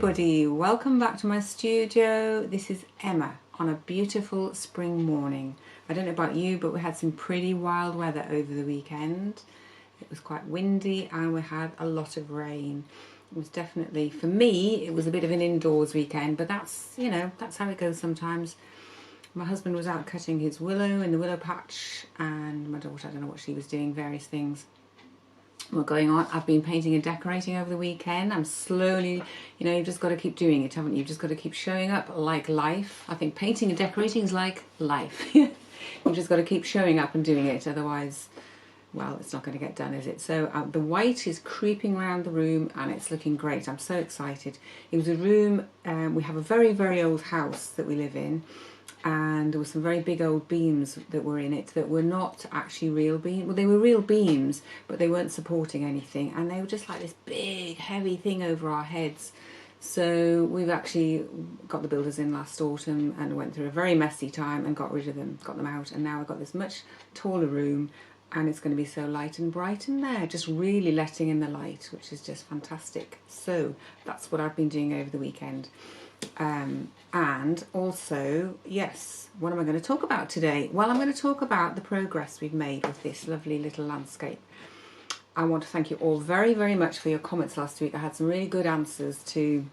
everybody, welcome back to my studio. This is Emma on a beautiful spring morning. I don't know about you, but we had some pretty wild weather over the weekend. It was quite windy and we had a lot of rain. It was definitely, for me, it was a bit of an indoors weekend, but that's, you know, that's how it goes sometimes. My husband was out cutting his willow in the willow patch, and my daughter, I don't know what she was doing, various things were going on. I've been painting and decorating over the weekend. I'm slowly, you know, you've just got to keep doing it, haven't you? You've just got to keep showing up like life. I think painting and decorating is like life. You've just got to keep showing up and doing it, otherwise, well, it's not going to get done, is it? So the white is creeping around the room and it's looking great. I'm so excited. It was a room, we have a very, very old house that we live in, and there were some very big old beams that were in it that were not actually real beams. Well, they were real beams, but they weren't supporting anything, and they were just like this big, heavy thing over our heads. So we've actually got the builders in last autumn and went through a very messy time and got rid of them, got them out, and now I've got this much taller room, and it's going to be so light and bright in there, just really letting in the light, which is just fantastic. So that's what I've been doing over the weekend. And also, yes, what am I going to talk about today? Well, I'm going to talk about the progress we've made with this lovely little landscape. I want to thank you all very, very much for your comments last week. I had some really good answers to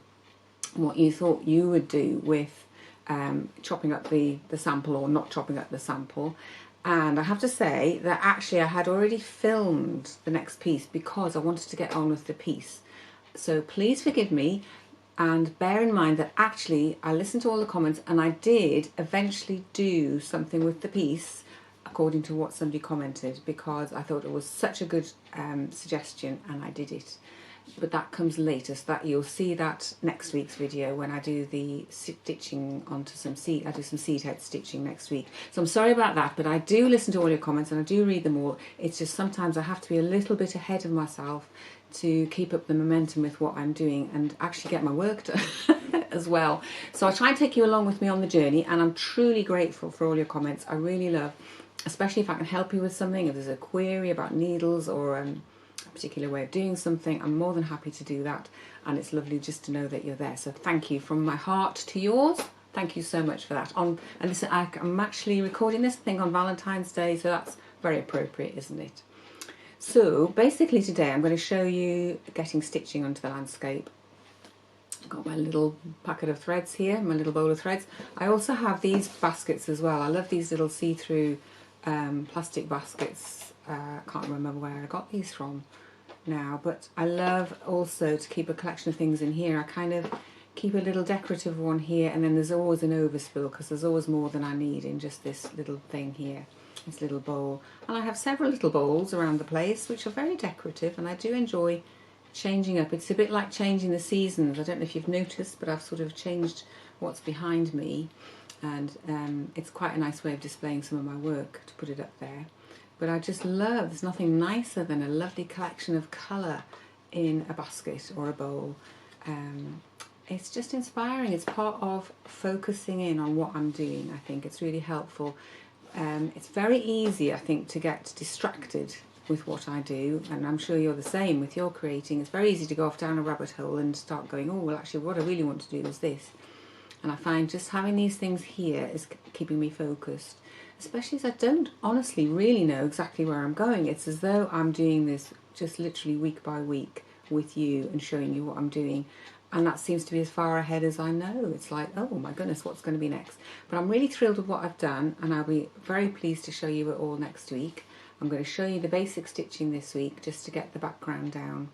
what you thought you would do with chopping up the sample or not chopping up the sample. And I have to say that actually I had already filmed the next piece because I wanted to get on with the piece. So please forgive me. And bear in mind that actually I listened to all the comments and I did eventually do something with the piece according to what somebody commented, because I thought it was such a good suggestion and I did it. But that comes later, so that you'll see that next week's video when I do the stitching onto some seed. I do some seed head stitching next week. So I'm sorry about that, but I do listen to all your comments and I do read them all. It's just sometimes I have to be a little bit ahead of myself to keep up the momentum with what I'm doing and actually get my work done as well. So I try and take you along with me on the journey, and I'm truly grateful for all your comments. I really love, especially if I can help you with something, if there's a query about needles or a particular way of doing something, I'm more than happy to do that, and it's lovely just to know that you're there. So thank you from my heart to yours. Thank you so much for that. And listen, I'm actually recording this thing on Valentine's Day, so that's very appropriate, isn't it? So basically today I'm going to show you getting stitching onto the landscape. I've got my little packet of threads here, my little bowl of threads. I also have these baskets as well. I love these little see-through plastic baskets. I can't remember where I got these from now, but I love also to keep a collection of things in here. I kind of keep a little decorative one here, and then there's always an overspill because there's always more than I need in just this little thing here. This little bowl, and I have several little bowls around the place which are very decorative, and I do enjoy changing up. It's a bit like changing the seasons. I don't know if you've noticed, but I've sort of changed what's behind me, and it's quite a nice way of displaying some of my work to put it up there. But I just love, there's nothing nicer than a lovely collection of colour in a basket or a bowl. It's just inspiring. It's part of focusing in on what I'm doing. I think it's really helpful. It's very easy, I think, to get distracted with what I do, and I'm sure you're the same with your creating. It's very easy to go off down a rabbit hole and start going, oh, well, actually, what I really want to do is this. And I find just having these things here is keeping me focused, especially as I don't honestly really know exactly where I'm going. It's as though I'm doing this just literally week by week with you and showing you what I'm doing. And that seems to be as far ahead as I know. It's like, oh my goodness, what's going to be next? But I'm really thrilled with what I've done, and I'll be very pleased to show you it all next week. I'm going to show you the basic stitching this week just to get the background down.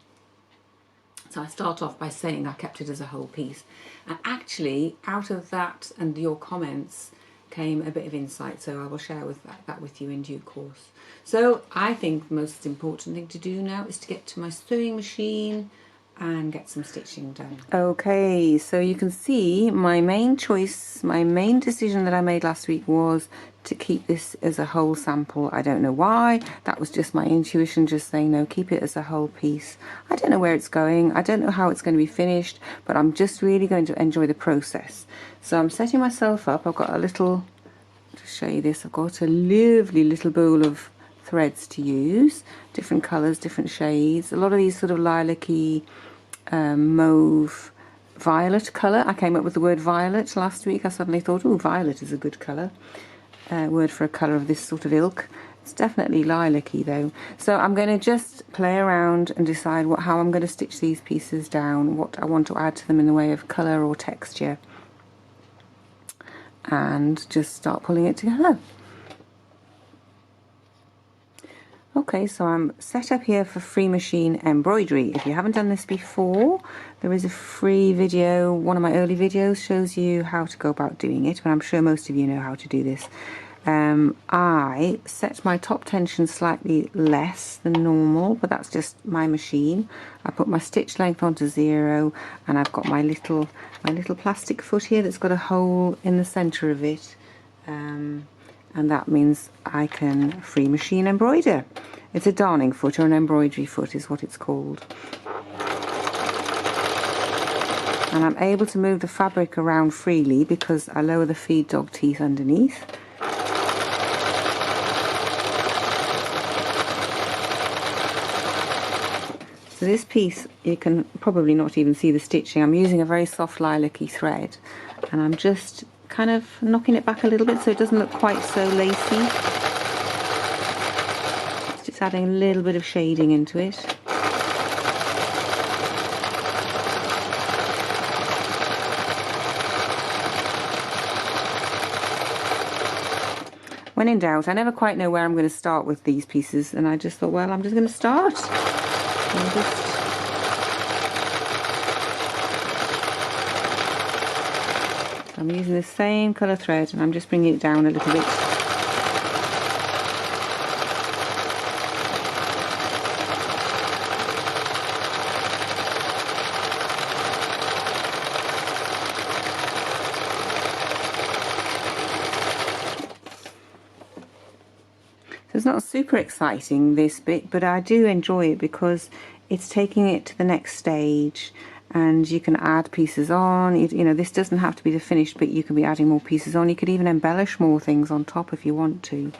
So I start off by saying I kept it as a whole piece. And actually, out of that and your comments came a bit of insight, so I will share that with you in due course. So I think the most important thing to do now is to get to my sewing machine and get some stitching done. Okay, so you can see my main choice, my main decision that I made last week was to keep this as a whole sample. I don't know why, that was just my intuition just saying no, keep it as a whole piece. I don't know where it's going, I don't know how it's going to be finished, but I'm just really going to enjoy the process. So I'm setting myself up. I've got a little, to show you this, I've got a lovely little bowl of threads to use, different colours, different shades, a lot of these sort of lilac-y, mauve, violet colour. I came up with the word violet last week. I suddenly thought, oh, violet is a good colour. Word for a colour of this sort of ilk. It's definitely lilac-y though. So I'm going to just play around and decide how I'm going to stitch these pieces down, what I want to add to them in the way of colour or texture, and just start pulling it together. Okay, so I'm set up here for free machine embroidery. If you haven't done this before, there is a free video. One of my early videos shows you how to go about doing it, but I'm sure most of you know how to do this. I set my top tension slightly less than normal, but that's just my machine. I put my stitch length onto 0, and I've got my little plastic foot here that's got a hole in the centre of it. And that means I can free machine embroider. It's a darning foot, or an embroidery foot is what it's called. And I'm able to move the fabric around freely because I lower the feed dog teeth underneath. So this piece, you can probably not even see the stitching. I'm using a very soft lilac-y thread, and I'm just kind of knocking it back a little bit so it doesn't look quite so lacy. It's just adding a little bit of shading into it. When in doubt, I never quite know where I'm going to start with these pieces, and I just thought, well, I'm just going to start. I'm using the same colour thread, and I'm just bringing it down a little bit. So it's not super exciting, this bit, but I do enjoy it because it's taking it to the next stage. And you can add pieces on. You know, this doesn't have to be the finished bit. You can be adding more pieces on. You could even embellish more things on top if you want to. You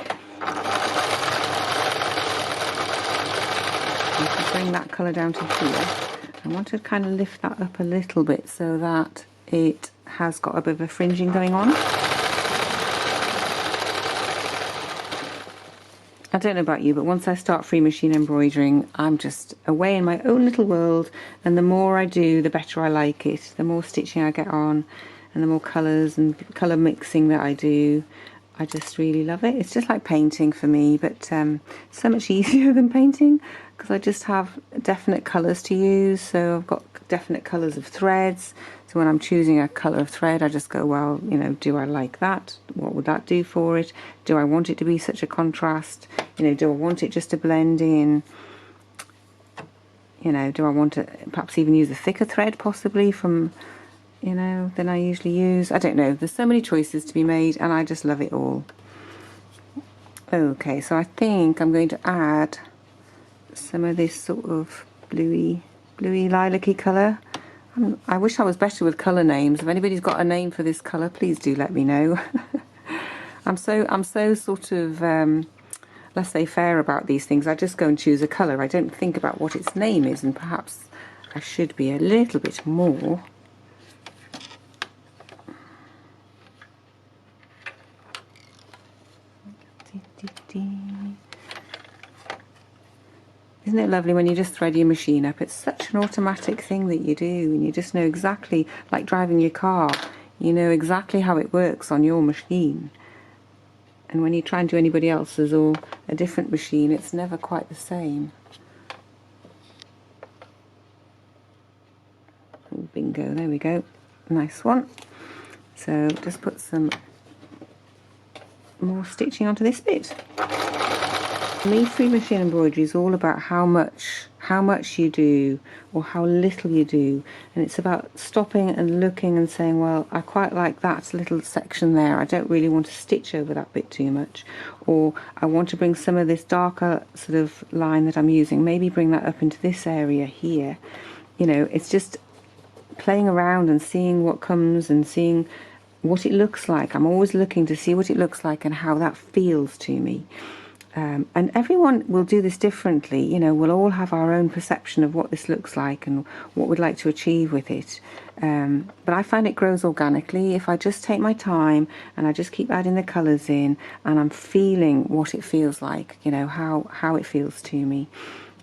can bring that colour down to here. I want to kind of lift that up a little bit so that it has got a bit of a fringing going on. I don't know about you, but once I start free machine embroidering, I'm just away in my own little world, and the more I do, the better I like it. The more stitching I get on, and the more colours and colour mixing that I do, I just really love it. It's just like painting for me, but so much easier than painting because I just have definite colours to use. So I've got definite colours of threads. So when I'm choosing a colour of thread, I just go, well, you know, do I like that? What would that do for it? Do I want it to be such a contrast? You know, do I want it just to blend in? You know, do I want to perhaps even use a thicker thread possibly from, you know, than I usually use? I don't know. There's so many choices to be made, and I just love it all. Okay, so I think I'm going to add some of this sort of bluey lilac-y colour. I wish I was better with colour names. If anybody's got a name for this colour, please do let me know. I'm so sort of laissez-faire about these things. I just go and choose a colour. I don't think about what its name is, and perhaps I should be a little bit more. Isn't it lovely when you just thread your machine up? It's such an automatic thing that you do, and you just know exactly, like driving your car, you know exactly how it works on your machine. And when you try and do anybody else's or a different machine, it's never quite the same. Oh, bingo, there we go. Nice one. So just put some more stitching onto this bit. For me, free machine embroidery is all about how much you do or how little you do, and it's about stopping and looking and saying, well, I quite like that little section there, I don't really want to stitch over that bit too much, or I want to bring some of this darker sort of line that I'm using, maybe bring that up into this area here. You know, it's just playing around and seeing what comes and seeing what it looks like. I'm always looking to see what it looks like and how that feels to me. And everyone will do this differently. You know, we'll all have our own perception of what this looks like and what we'd like to achieve with it. But I find it grows organically if I just take my time and I just keep adding the colours in and I'm feeling what it feels like, you know, how it feels to me.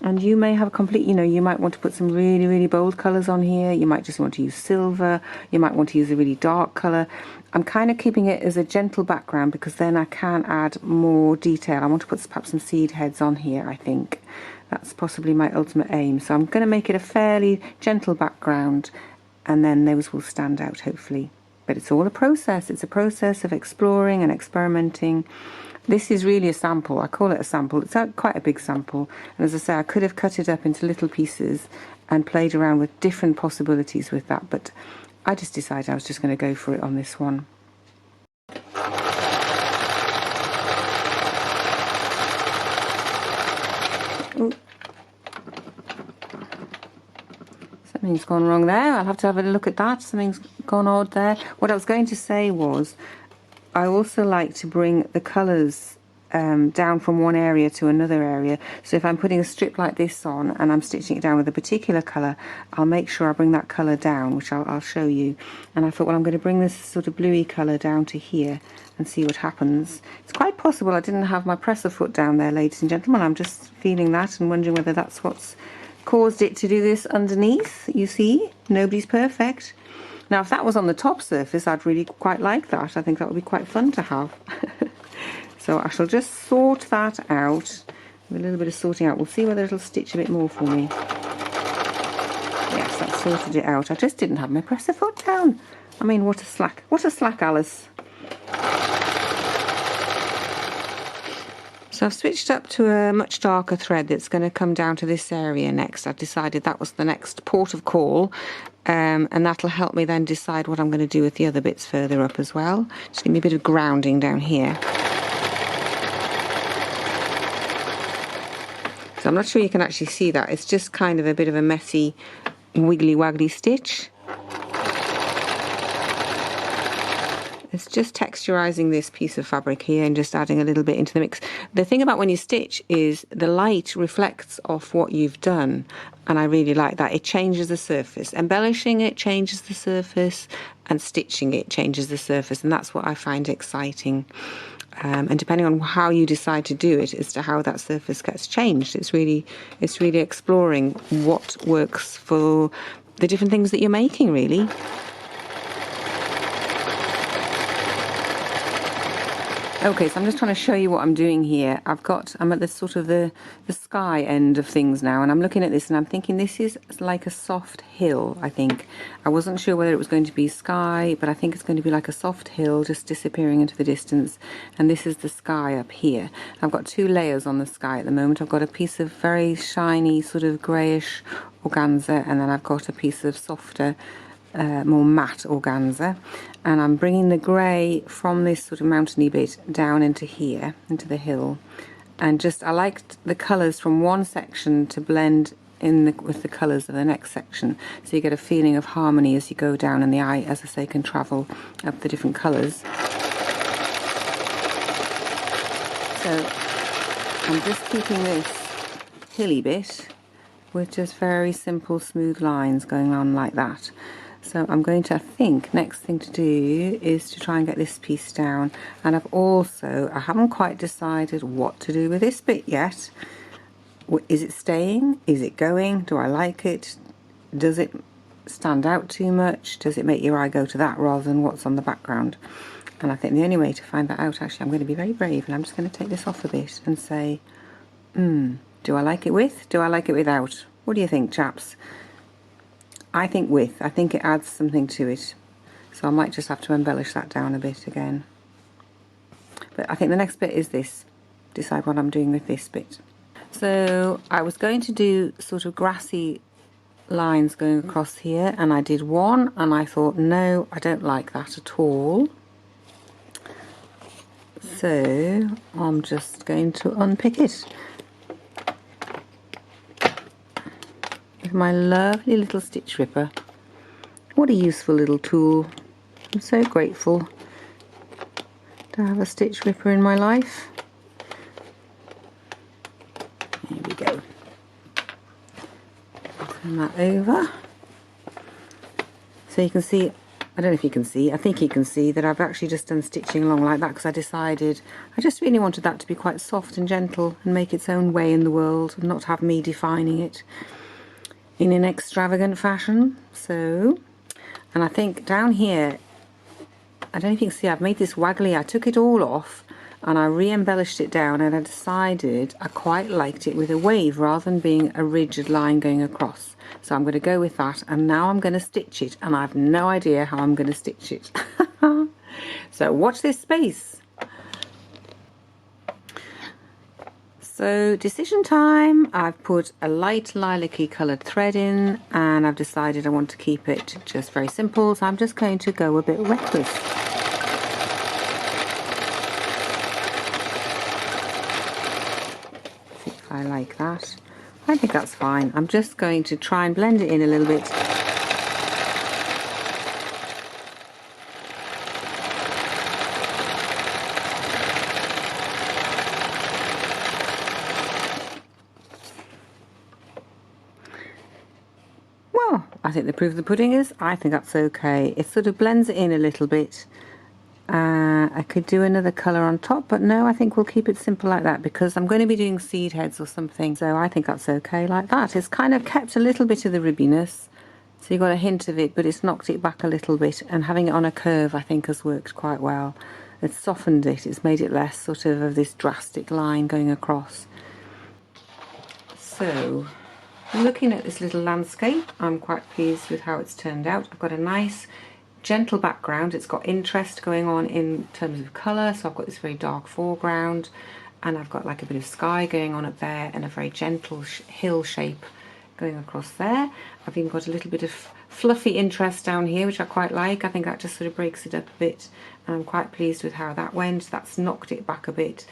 And you may have a complete, you know, you might want to put some really, really bold colours on here. You might just want to use silver. You might want to use a really dark colour. I'm kind of keeping it as a gentle background because then I can add more detail. I want to put perhaps some seed heads on here, I think. That's possibly my ultimate aim. So I'm going to make it a fairly gentle background and then those will stand out, hopefully. But it's all a process. It's a process of exploring and experimenting. This is really a sample. I call it a sample. It's quite a big sample. And as I say, I could have cut it up into little pieces and played around with different possibilities with that. But I just decided I was just going to go for it on this one. Ooh. Something's gone wrong there. I'll have to have a look at that. Something's gone odd there. What I was going to say was, I also like to bring the colours down from one area to another area. So if I'm putting a strip like this on and I'm stitching it down with a particular colour, I'll make sure I bring that colour down, which I'll show you. And I thought, well, I'm going to bring this sort of bluey colour down to here and see what happens. It's quite possible I didn't have my presser foot down there, ladies and gentlemen. I'm just feeling that and wondering whether that's what's caused it to do this underneath. You see, nobody's perfect. Now, if that was on the top surface, I'd really quite like that. I think that would be quite fun to have. So I shall just sort that out. With a little bit of sorting out. We'll see whether it'll stitch a bit more for me. Yes, that sorted it out. I just didn't have my presser foot down. I mean, what a slack. What a slack, Alice. So I've switched up to a much darker thread that's going to come down to this area next. I've decided that was the next port of call. And that'll help me then decide what I'm going to do with the other bits further up as well. Just give me a bit of grounding down here. So I'm not sure you can actually see that. It's just kind of a bit of a messy, wiggly waggly stitch. It's just texturizing this piece of fabric here and just adding a little bit into the mix. The thing about when you stitch is the light reflects off what you've done, and I really like that. It changes the surface. Embellishing it changes the surface, and stitching it changes the surface, and that's what I find exciting. And depending on how you decide to do it as to how that surface gets changed, it's really exploring what works for the different things that you're making, really. Okay, so I'm just trying to show you what I'm doing here. I'm at the sort of the sky end of things now, and I'm looking at this and I'm thinking this is like a soft hill, I think. I wasn't sure whether it was going to be sky, but I think it's going to be like a soft hill just disappearing into the distance, and this is the sky up here. I've got two layers on the sky at the moment. I've got a piece of very shiny sort of greyish organza, and then I've got a piece of softer more matte organza, and I'm bringing the grey from this sort of mountainy bit down into here, into the hill, and just I liked the colours from one section to blend in with the colours of the next section, so you get a feeling of harmony as you go down, and the eye, as I say, can travel up the different colours. So I'm just keeping this hilly bit with just very simple smooth lines going on like that. So I'm going to, I think, next thing to do is to try and get this piece down. And I haven't quite decided what to do with this bit yet. Is it staying? Is it going? Do I like it? Does it stand out too much? Does it make your eye go to that rather than what's on the background? And I think the only way to find that out, actually, I'm going to be very brave, and I'm just going to take this off a bit and say, do I like it with? Do I like it without? What do you think, chaps? I think with. I think it adds something to it. So I might just have to embellish that down a bit again. But I think the next bit is this. Decide what I'm doing with this bit. So I was going to do sort of grassy lines going across here, and I did one, and I thought, no, I don't like that at all. So I'm just going to unpick it. With my lovely little stitch ripper. What a useful little tool. I'm so grateful to have a stitch ripper in my life. turn that over. So you can see, I don't know if you can see, I think you can see that I've actually just done stitching along like that because I decided I just really wanted that to be quite soft and gentle and make its own way in the world and not have me defining it in an extravagant fashion. So, and I think down here, I don't know if you can see, I've made this waggly. I took it all off and I re-embellished it down, and I decided I quite liked it with a wave rather than being a rigid line going across. So I'm going to go with that, and now I'm going to stitch it, and I have no idea how I'm going to stitch it. So watch this space. So decision time. I've put a light lilac-y coloured thread in, and I've decided I want to keep it just very simple, so I'm just going to go a bit reckless. See if I like that. I think that's fine. I'm just going to try and blend it in a little bit. Well, I think the proof of the pudding is, I think that's okay. It sort of blends it in a little bit. I could do another colour on top, but no, I think we'll keep it simple like that because I'm going to be doing seed heads or something, so I think that's okay like that. It's kind of kept a little bit of the ribbiness, so you've got a hint of it, but it's knocked it back a little bit, and having it on a curve I think has worked quite well. It's softened it, it's made it less sort of this drastic line going across. So, looking at this little landscape, I'm quite pleased with how it's turned out. I've got a nice gentle background. It's got interest going on in terms of colour, so I've got this very dark foreground, and I've got like a bit of sky going on up there and a very gentle hill shape going across there. I've even got a little bit of fluffy interest down here, which I quite like. I think that just sort of breaks it up a bit, and I'm quite pleased with how that went. That's knocked it back a bit,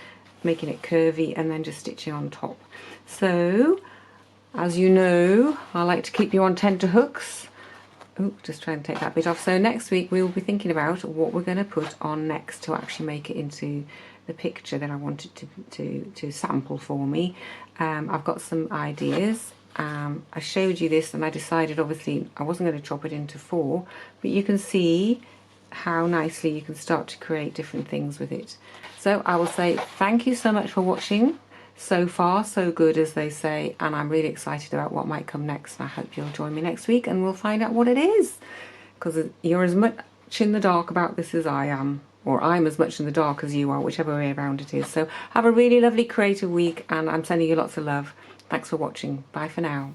making it curvy, and then just stitching on top. So, as you know, I like to keep you on tenterhooks. Oh, just trying to take that bit off. So next week we will be thinking about what we're going to put on next to actually make it into the picture that I wanted to sample for me. I've got some ideas. I showed you this and I decided obviously I wasn't going to chop it into 4, but you can see how nicely you can start to create different things with it. So I will say thank you so much for watching. So far, so good, as they say, and I'm really excited about what might come next, and I hope you'll join me next week and we'll find out what it is, because you're as much in the dark about this as I am, or I'm as much in the dark as you are, whichever way around it is. So have a really lovely creative week, and I'm sending you lots of love. Thanks for watching. Bye for now.